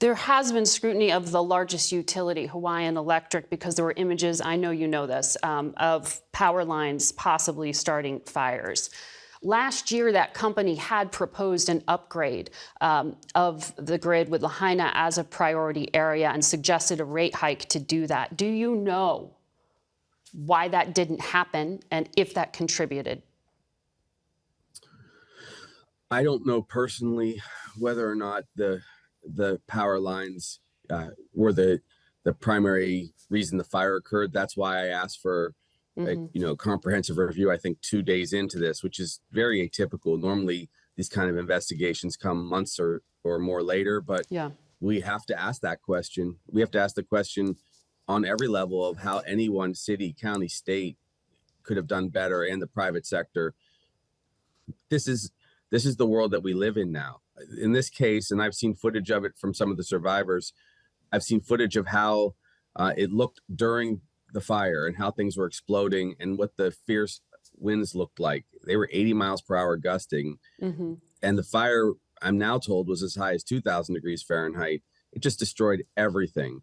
There has been scrutiny of the largest utility, Hawaiian Electric, because there were images, I know you know this, of power lines possibly starting fires. Last year, that company had proposed an upgrade of the grid with Lahaina as a priority area and suggested a rate hike to do that. Do you know why that didn't happen and if that contributed? I don't know personally whether or not the power lines were the primary reason the fire occurred. That's why I asked for a comprehensive review. I think 2 days into this, which is very atypical. Normally, these kind of investigations come months or more later, but Yeah. we have to ask that question. We have to ask the question on every level of how any one city, county, state could have done better, and the private sector. This is the world that we live in now. In this case, and I've seen footage of it from some of the survivors, I've seen footage of how it looked during the fire and how things were exploding and what the fierce winds looked like. They were 80 miles per hour gusting. And the fire, I'm now told, was as high as 2,000 degrees Fahrenheit. It just destroyed everything.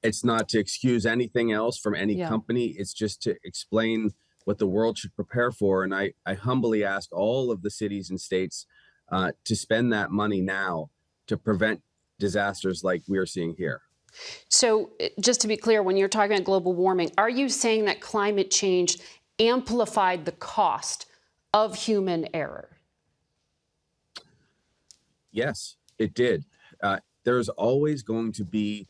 It's not to excuse anything else from any company. It's just to explain what the world should prepare for. And I humbly ask all of the cities and states to spend that money now to prevent disasters like we're seeing here. So just to be clear, when you're talking about global warming, are you saying that climate change amplified the cost of human error? Yes, it did. There's always going to be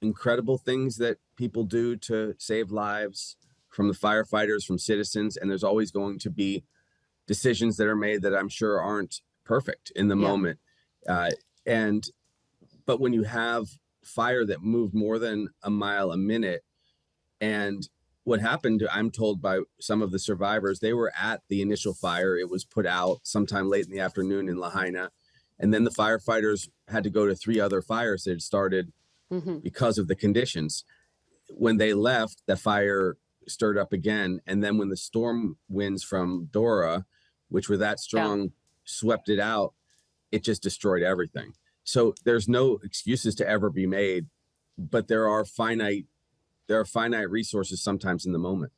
incredible things that people do to save lives, from the firefighters, from citizens, and there's always going to be decisions that are made that I'm sure aren't perfect in the moment. But when you have fire that moved more than a mile a minute, and what happened, I'm told by some of the survivors, they were at the initial fire. It was put out sometime late in the afternoon in Lahaina, and then the firefighters had to go to 3 other fires that had started because of the conditions. When they left, the fire stirred up again, and then when the storm winds from Dora, which were that strong, swept it out, it just destroyed everything. So there's no excuses to ever be made, but there are finite resources sometimes in the moment.